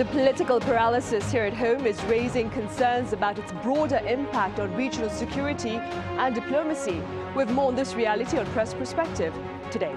The political paralysis here at home is raising concerns about its broader impact on regional security and diplomacy. We have more on this reality on Press Perspective today.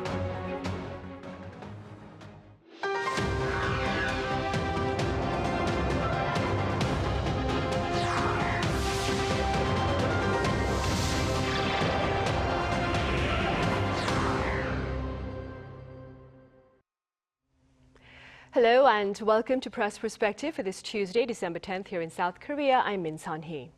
Hello and welcome to Press Perspective for this Tuesday, December 10th here in South Korea. I'm Min Sunhee.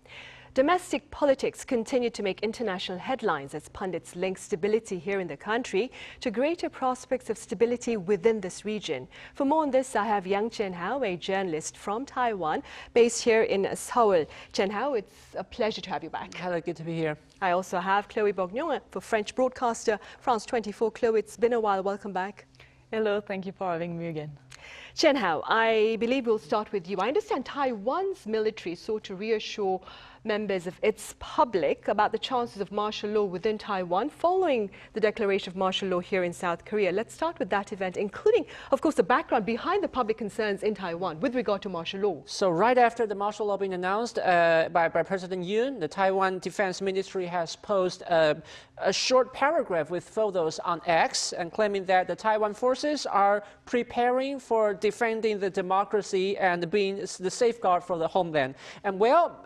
Domestic politics continue to make international headlines as pundits link stability here in the country to greater prospects of stability within this region. For more on this, I have Yang Chien-Hao, a journalist from Taiwan, based here in Seoul. Chien-Hao, it's a pleasure to have you back. Hello, good to be here. I also have Chloe Borgnon, for French broadcaster, France 24. Chloe, it's been a while. Welcome back. Hello, thank you for having me again. Chien-Hao, I believe we'll start with you. I understand Taiwan's military sought to reassure members of its public about the chances of martial law within Taiwan following the declaration of martial law here in South Korea. Let's start with that event, including, of course, the background behind the public concerns in Taiwan with regard to martial law. So right after the martial law being announced by President Yoon, the Taiwan Defense Ministry has posted a short paragraph with photos on X and claiming that the Taiwan forces are preparing for defending the democracy and being the safeguard for the homeland. And well,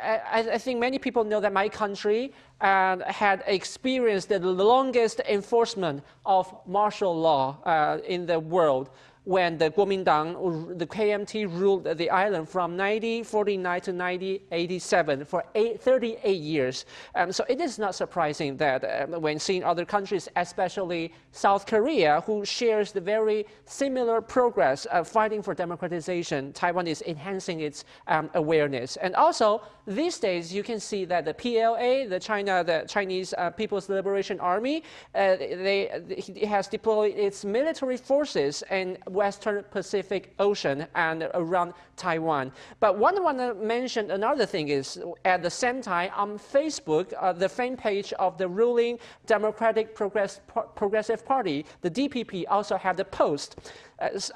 I think many people know that my country had experienced the longest enforcement of martial law in the world when the Kuomintang, the KMT, ruled the island from 1949 to 1987 for 38 years. So it is not surprising that when seeing other countries, especially South Korea, who shares the very similar progress fighting for democratization, Taiwan is enhancing its awareness. And also, these days, you can see that the PLA, the Chinese People's Liberation Army, it has deployed its military forces in Western Pacific Ocean and around Taiwan. But what I want to mention another thing is, at the same time, on Facebook, the fan page of the ruling Democratic Progressive Party, the DPP, also had a post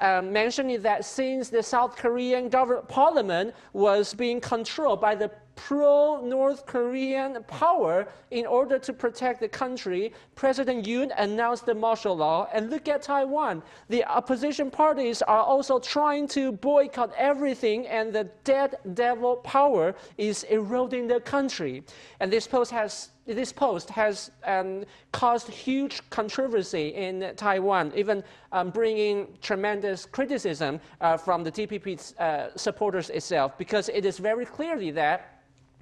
mentioning that since the South Korean parliament was being controlled by the pro-North Korean power, in order to protect the country, President Yoon announced the martial law. And look at Taiwan. The opposition parties are also trying to boycott everything, and the dead devil power is eroding the country. And this post has caused huge controversy in Taiwan, even bringing tremendous criticism from the DPP's supporters itself, because it is very clearly that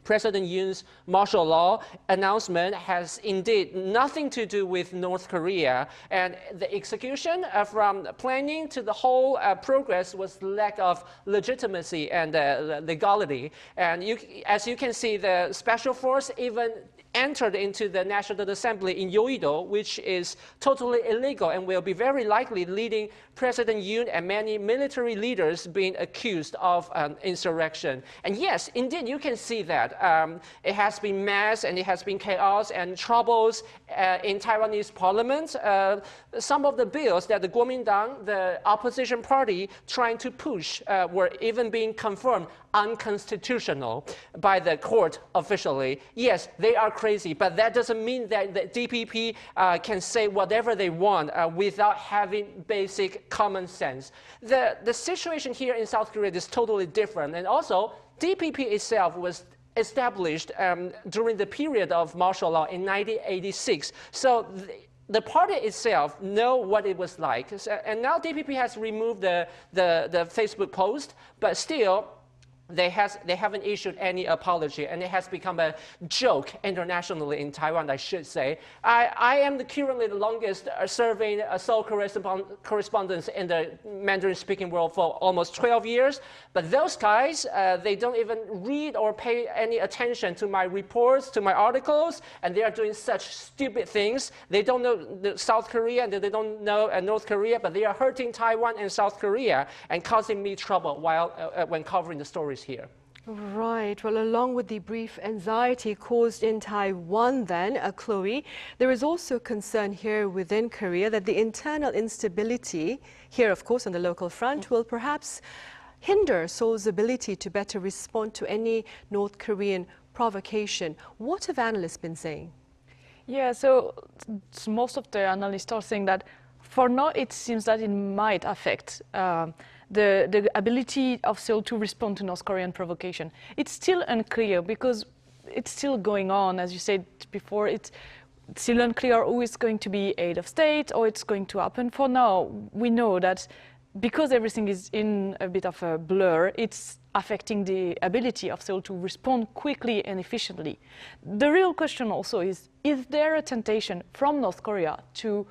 President Yoon's martial law announcement has indeed nothing to do with North Korea, and the execution from planning to the whole progress was lack of legitimacy and legality. And as you can see, the special force even entered into the National Assembly in Yoido, which is totally illegal and will be very likely leading President Yoon and many military leaders being accused of insurrection. And yes, indeed, you can see that. It has been mess and it has been chaos and troubles in Taiwanese parliament. Some of the bills that the Kuomintang, the opposition party, trying to push were even being confirmed unconstitutional by the court officially. Yes, they are crazy, but that doesn't mean that the DPP can say whatever they want without having basic common sense. The situation here in South Korea is totally different. And also, DPP itself was established during the period of martial law in 1986. So the party itself know what it was like. And now DPP has removed the Facebook post, but still, they haven't issued any apology, and it has become a joke internationally in Taiwan, I should say. I am currently the longest serving Seoul correspondent in the Mandarin-speaking world for almost 12 years. But those guys, they don't even read or pay any attention to my reports, to my articles, and they are doing such stupid things. They don't know South Korea, and they don't know North Korea, but they are hurting Taiwan and South Korea and causing me trouble when covering the stories here. Right. Well, along with the brief anxiety caused in Taiwan then, Chloe, there is also concern here within Korea that the internal instability here, of course, on the local front will perhaps hinder Seoul's ability to better respond to any North Korean provocation. What have analysts been saying? Yeah, so most of the analysts are saying that for now it seems that it might affect the ability of Seoul to respond to North Korean provocation. It's still unclear because it's still going on, as you said before. It's still unclear who is going to be head of state or it's going to happen. For now, we know that because everything is in a bit of a blur, it's affecting the ability of Seoul to respond quickly and efficiently. The real question also is there a temptation from North Korea to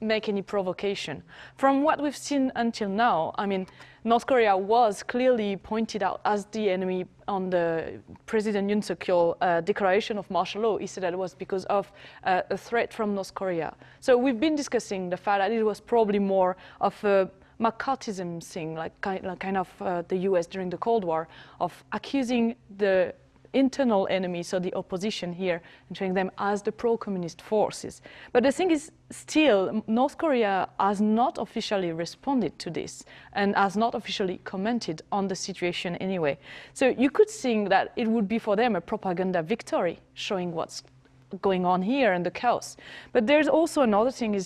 make any provocation? From what we've seen until now, I mean, North Korea was clearly pointed out as the enemy on the President Yoon Suk-yeol declaration of martial law. He said that it was because of a threat from North Korea. So we've been discussing the fact that it was probably more of a McCarthyism thing, like kind of the US during the Cold War, of accusing the internal enemy, so the opposition here, and showing them as the pro-communist forces. But the thing is, still, North Korea has not officially responded to this and has not officially commented on the situation anyway. So you could think that it would be for them a propaganda victory, showing what's going on here and the chaos. But there's also another thing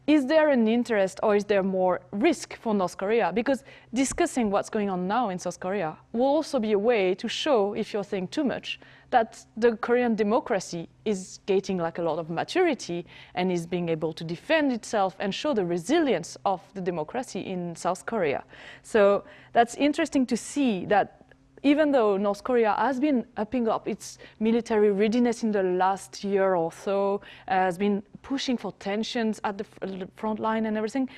is there an interest or is there more risk for North Korea? Because discussing what's going on now in South Korea will also be a way to show, if you're saying too much, that the Korean democracy is gaining like a lot of maturity and is being able to defend itself and show the resilience of the democracy in South Korea. So that's interesting to see that even though North Korea has been upping up its military readiness in the last year or so, has been pushing for tensions at the front line and everything,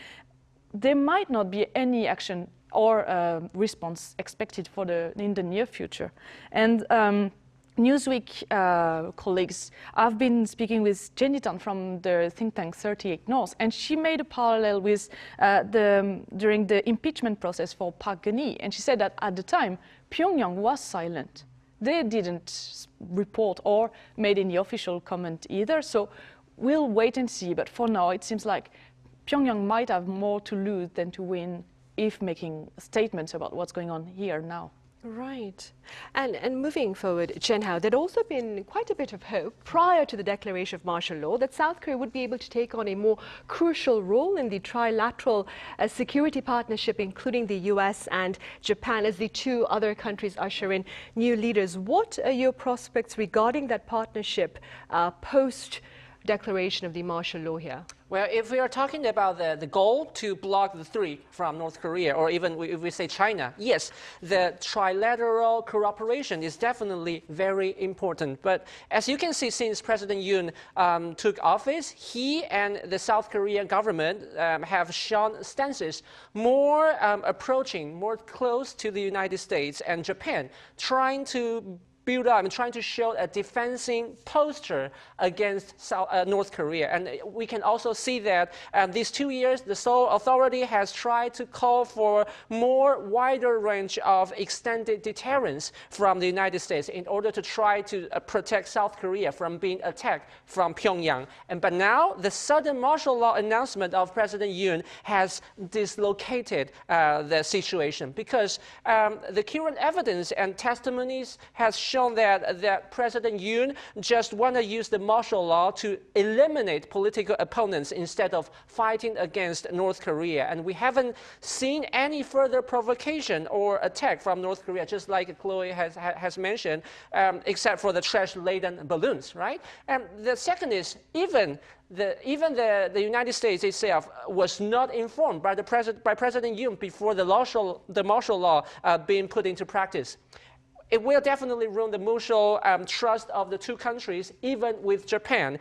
there might not be any action or response expected in the near future. And Newsweek colleagues, I've been speaking with Jenny Tan from the think tank 38 North, and she made a parallel with during the impeachment process for Park Geun-hye, and she said that at the time, Pyongyang was silent. They didn't report or made any official comment either, so we'll wait and see. But for now, it seems like Pyongyang might have more to lose than to win if making statements about what's going on here now. Right. And moving forward, Chien-Hao, there'd also been quite a bit of hope prior to the declaration of martial law that South Korea would be able to take on a more crucial role in the trilateral security partnership, including the US and Japan, as the two other countries usher in new leaders. What are your prospects regarding that partnership post-declaration of the martial law here? Well, if we are talking about the goal to block the three from North Korea, or even if we say China, yes, the trilateral cooperation is definitely very important. But as you can see, since President Yoon took office, he and the South Korean government have shown stances more approaching, more close to the United States and Japan, trying to build up and trying to show a defensive posture against North Korea. And we can also see that these 2 years, the Seoul authority has tried to call for more wider range of extended deterrence from the United States in order to try to protect South Korea from being attacked from Pyongyang. But now, the sudden martial law announcement of President Yoon has dislocated the situation, because the current evidence and testimonies has shown that President Yoon just want to use the martial law to eliminate political opponents instead of fighting against North Korea. And we haven't seen any further provocation or attack from North Korea, just like Chloe has mentioned, except for the trash-laden balloons, right? And the second is, even the United States itself was not informed by President Yoon before the martial law being put into practice. It will definitely ruin the mutual trust of the two countries, even with Japan,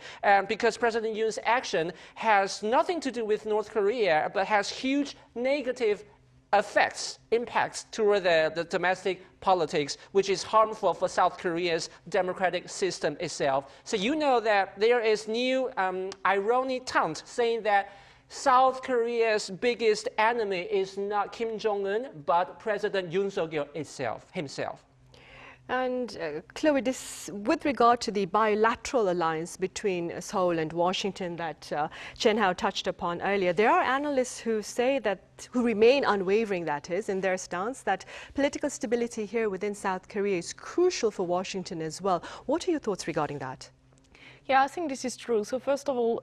because President Yoon's action has nothing to do with North Korea, but has huge negative impacts toward the domestic politics, which is harmful for South Korea's democratic system itself. So you know that there is new ironic taunt saying that South Korea's biggest enemy is not Kim Jong-un, but President Yoon Suk-yeol himself. And Chloe, with regard to the bilateral alliance between Seoul and Washington that Chien-Hao touched upon earlier, there are analysts who say who remain unwavering, that is, in their stance that political stability here within South Korea is crucial for Washington as well. What are your thoughts regarding that? Yeah, I think this is true. So first of all,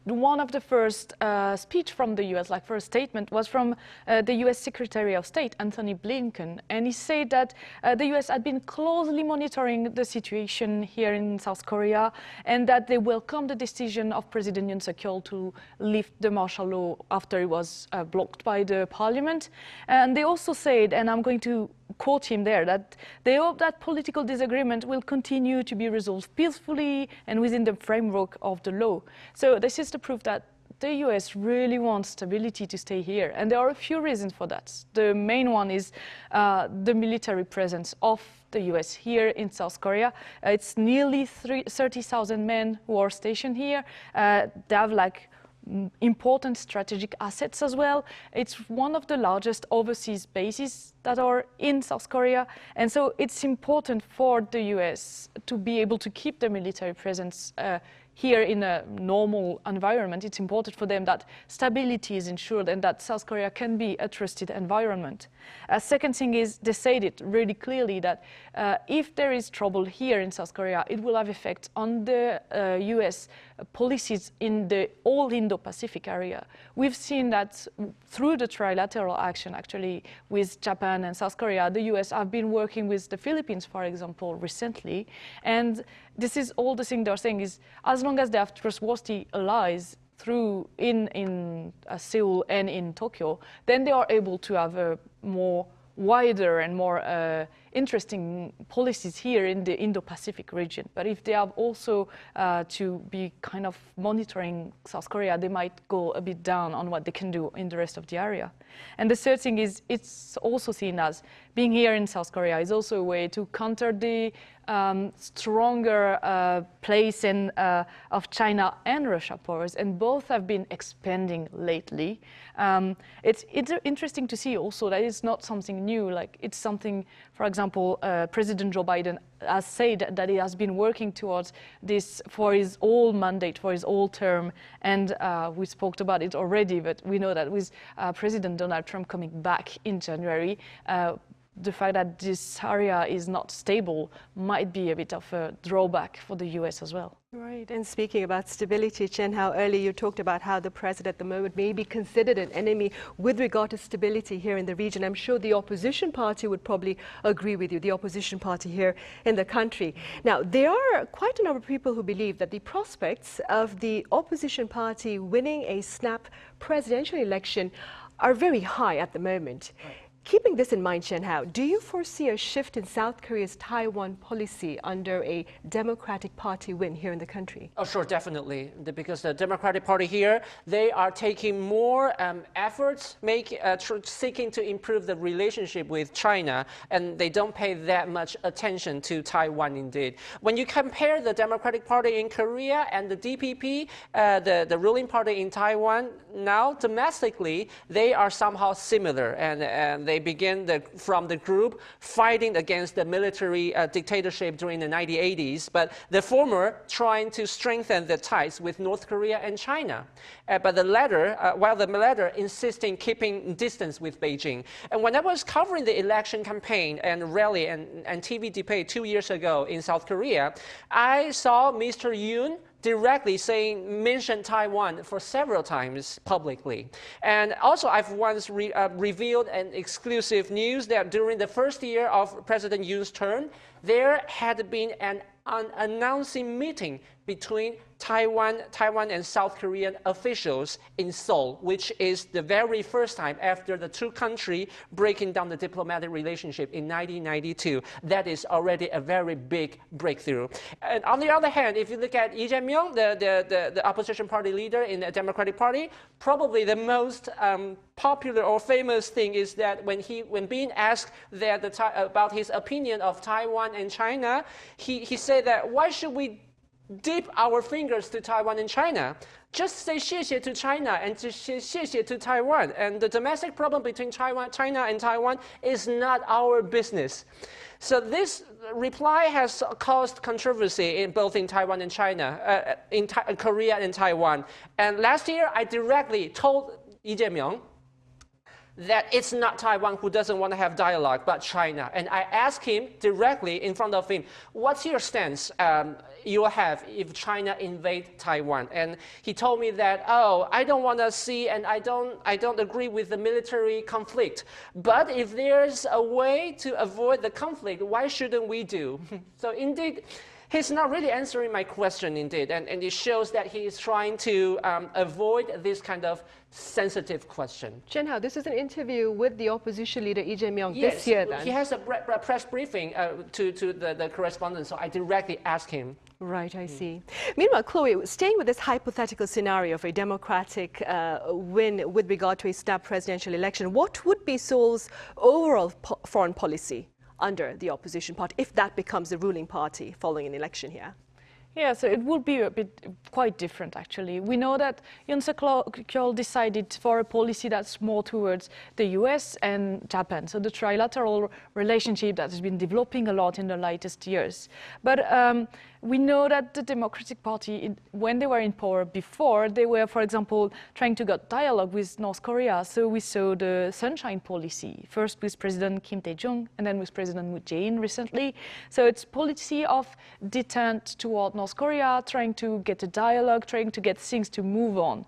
one of the first speech from the U.S., like first statement, was from the U.S. Secretary of State, Antony Blinken. And he said that the U.S. had been closely monitoring the situation here in South Korea and that they welcomed the decision of President Yoon Suk-yeol to lift the martial law after it was blocked by the parliament. And they also said, and I'm going to quote him there, that they hope that political disagreement will continue to be resolved peacefully and within the framework of the law. So this is the proof that the US really wants stability to stay here. And there are a few reasons for that. The main one is the military presence of the US here in South Korea. It's nearly 30,000 men who are stationed here. They have important strategic assets as well. It's one of the largest overseas bases that are in South Korea. And so it's important for the US to be able to keep the military presence here in a normal environment. It's important for them that stability is ensured and that South Korea can be a trusted environment. Second thing is, they said it really clearly that if there is trouble here in South Korea, it will have effect on the US policies in the whole Indo-Pacific area. We've seen that through the trilateral action, actually, with Japan and South Korea. The US have been working with the Philippines, for example, recently. And this is all the thing they're saying is, as long as they have trustworthy allies in Seoul and in Tokyo, then they are able to have a more wider and more interesting policies here in the Indo-Pacific region. But if they have also to be kind of monitoring South Korea, they might go a bit down on what they can do in the rest of the area. And the third thing is, it's also seen as being here in South Korea is also a way to counter the stronger place of China and Russia powers, and both have been expanding lately. It's interesting to see also that it's not something new. Like, it's something, for example, President Joe Biden has said that he has been working towards this for his whole mandate, for his whole term, and we spoke about it already, but we know that with President Donald Trump coming back in January, the fact that this area is not stable might be a bit of a drawback for the US as well. Right, and speaking about stability, Chien-Hao, earlier you talked about how the president at the moment may be considered an enemy with regard to stability here in the region. I'm sure the opposition party would probably agree with you, the opposition party here in the country. Now, there are quite a number of people who believe that the prospects of the opposition party winning a snap presidential election are very high at the moment. Right. Keeping this in mind, Chien-Hao, do you foresee a shift in South Korea's Taiwan policy under a Democratic Party win here in the country? Oh, sure, definitely. Because the Democratic Party here, they are taking more efforts, seeking to improve the relationship with China, and they don't pay that much attention to Taiwan indeed. When you compare the Democratic Party in Korea and the DPP, the ruling party in Taiwan, now domestically, they are somehow similar, and they begin from the group fighting against the military dictatorship during the 1980s, but the former trying to strengthen the ties with North Korea and China. But the latter, while the latter insisting keeping distance with Beijing. And when I was covering the election campaign and rally and TV debate 2 years ago in South Korea, I saw Mr. Yoon directly mentioned Taiwan for several times publicly. And also, I've once revealed an exclusive news that during the first year of President Yoon's term, there had been an announcing meeting between Taiwan and South Korean officials in Seoul, which is the very first time after the two countries breaking down the diplomatic relationship in 1992. That is already a very big breakthrough. And on the other hand, if you look at Lee Jae-myung, the opposition party leader in the Democratic Party, probably the most popular or famous thing is that when being asked about his opinion of Taiwan and China, he said that why should we dip our fingers to Taiwan and China? just say 谢谢 to China and to 谢谢 to Taiwan. And the domestic problem between China and Taiwan is not our business. So this reply has caused controversy both in Taiwan and China, in Korea and Taiwan. And last year, I directly told Lee Jae-myung that it's not Taiwan who doesn't want to have dialogue, but China. And I asked him directly in front of him, what's your stance you'll have if China invade Taiwan? And he told me that, oh, I don't want to see and I don't agree with the military conflict. But if there's a way to avoid the conflict, why shouldn't we do? So indeed, he's not really answering my question, indeed, and it shows that he is trying to avoid this kind of sensitive question. Chien-Hao, this is an interview with the opposition leader Lee Jae-myung Yes, this year, then? He has a press briefing to the correspondent, so I directly asked him. Right, I see. Meanwhile, Chloe, staying with this hypothetical scenario of a democratic win with regard to a snap presidential election, what would be Seoul's overall foreign policy under the opposition party if that becomes the ruling party following an election here? Yeah, so it would be quite different, actually. We know that Yoon Suk-yeol decided for a policy that's more towards the US and Japan, so the trilateral relationship that has been developing a lot in the latest years. But we know that the Democratic Party, when they were in power before, they were, for example, trying to get dialogue with North Korea. So we saw the Sunshine Policy, first with President Kim Dae-jung and then with President Moon Jae-in recently. So it's policy of detente toward North Korea, trying to get a dialogue, trying to get things to move on.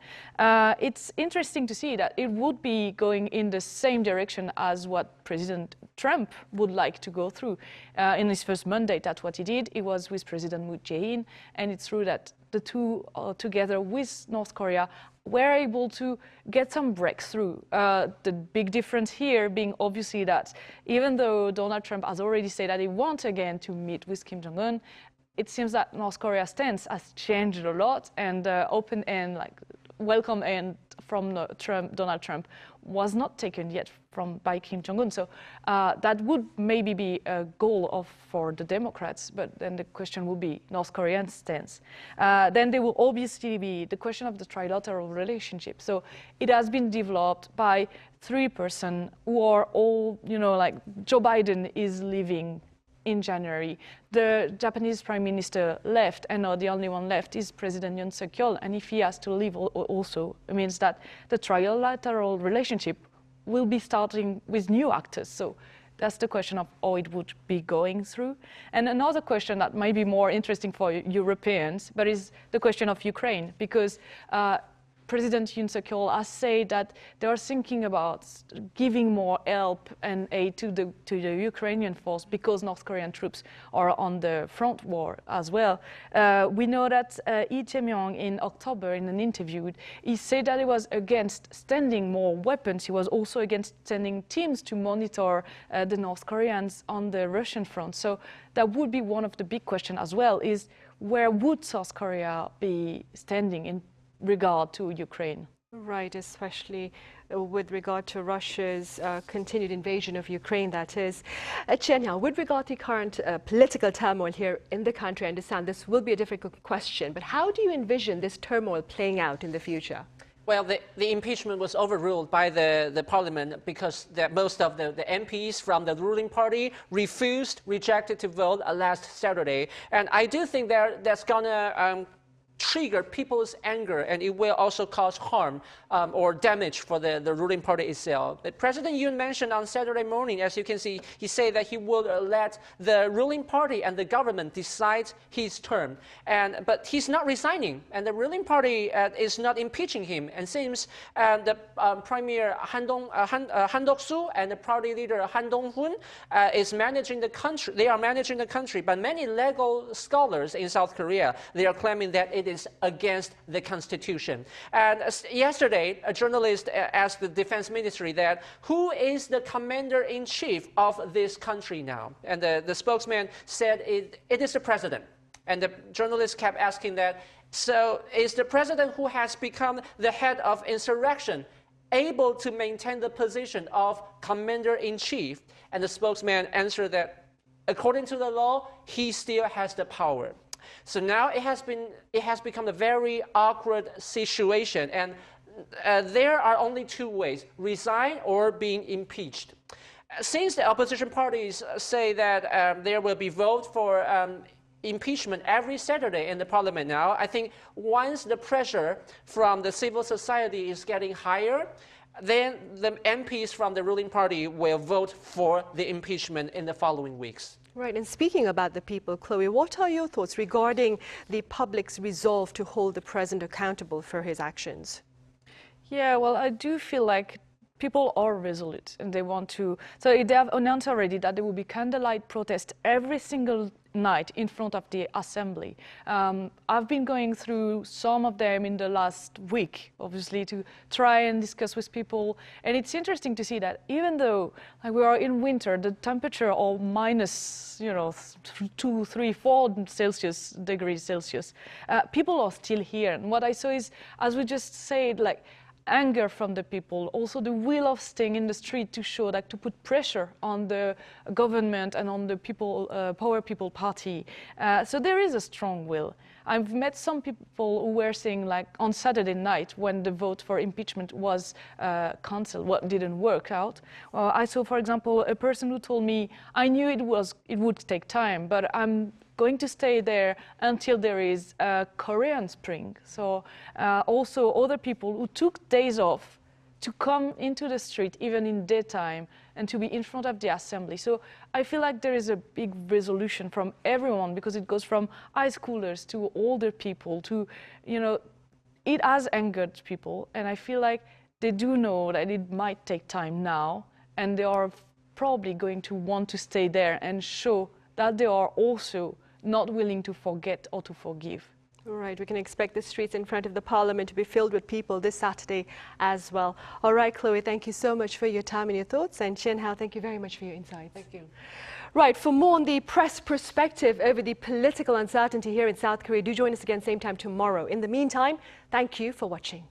It's interesting to see that it would be going in the same direction as what President Trump would like to go through. In his first mandate, that's what he did. It was with President Moon Jae-in, and it's true that the two together with North Korea were able to get some breakthrough. The big difference here being obviously that even though Donald Trump has already said that he wants again to meet with Kim Jong-un, it seems that North Korea's stance has changed a lot, and open and welcome end from Donald Trump was not taken yet by Kim Jong-un. So that would maybe be a goal for the Democrats, but then the question will be North Korean stance. Then there will obviously be the question of the trilateral relationship. So it has been developed by three persons who are all, like Joe Biden is leaving in January. The Japanese Prime Minister left, and now the only one left is President Yoon Suk-yeol. And if he has to leave also, it means that the trilateral relationship will be starting with new actors. So that's the question of how it would be going through. And another question that might be more interesting for Europeans, but is the question of Ukraine, because President Yoon Suk-yeol has said that they are thinking about giving more help and aid to the Ukrainian force because North Korean troops are on the front war as well. We know that Lee Jae-myung in October in an interview, he said that he was against sending more weapons. He was also against sending teams to monitor the North Koreans on the Russian front. So that would be one of the big questions as well, is where would South Korea be standing in regard to Ukraine? Right, especially with regard to Russia's continued invasion of Ukraine, that is. Chien-Hao, with regard to current political turmoil here in the country, I understand this will be a difficult question, but how do you envision this turmoil playing out in the future? Well, the impeachment was overruled by the parliament because most of the MPs from the ruling party rejected to vote last Saturday. And I do think that's going to trigger people's anger, and it will also cause harm or damage for the ruling party itself. President Yoon mentioned on Saturday morning, as you can see, he said that he will let the ruling party and the government decide his term. But he's not resigning, and the ruling party is not impeaching him. And since the Premier Han Dok-soo and the party leader Han Dong-hoon is managing the country, they are managing the country. But many legal scholars in South Korea, they are claiming that it is against the constitution. And yesterday, a journalist asked the defense ministry that who is the commander-in-chief of this country now? And the spokesman said it is the president. And the journalist kept asking that, so is the president who has become the head of insurrection able to maintain the position of commander-in-chief? And the spokesman answered that according to the law, he still has the power. So now it has become a very awkward situation, and there are only two ways: resign or being impeached. Since the opposition parties say that there will be vote for impeachment every Saturday in the parliament now, I think once the pressure from the civil society is getting higher, then the MPs from the ruling party will vote for the impeachment in the following weeks. Right, and speaking about the people, Chloe, what are your thoughts regarding the public's resolve to hold the president accountable for his actions? Yeah, well, I do feel like people are resolute and they want to. So they have announced already that there will be candlelight protest every single night in front of the assembly. I've been going through some of them in the last week, obviously, to try and discuss with people. And it's interesting to see that even though like, we are in winter, the temperature are minus, 2, 3, 4 degrees Celsius, people are still here. And what I saw is, as we just said, like, anger from the people, also the will of staying in the street to show, like, to put pressure on the government and on the people, Power People Party. So there is a strong will. I've met some people who were saying, like, on Saturday night when the vote for impeachment was cancelled, what didn't work out. I saw, for example, a person who told me, I knew it would take time, but I'm going to stay there until there is a Korean Spring. So also other people who took days off to come into the street, even in daytime, and to be in front of the assembly. So I feel like there is a big resolution from everyone, because it goes from high schoolers to older people to, it has angered people. And I feel like they do know that it might take time now, and they are probably going to want to stay there and show that they are also not willing to forget or to forgive. All right, we can expect the streets in front of the parliament to be filled with people this Saturday as well. All right, Chloe, thank you so much for your time and your thoughts. And Chien-Hao, thank you very much for your insights. Thank you. Right, for more on the press perspective over the political uncertainty here in South Korea, do join us again same time tomorrow. In the meantime, thank you for watching.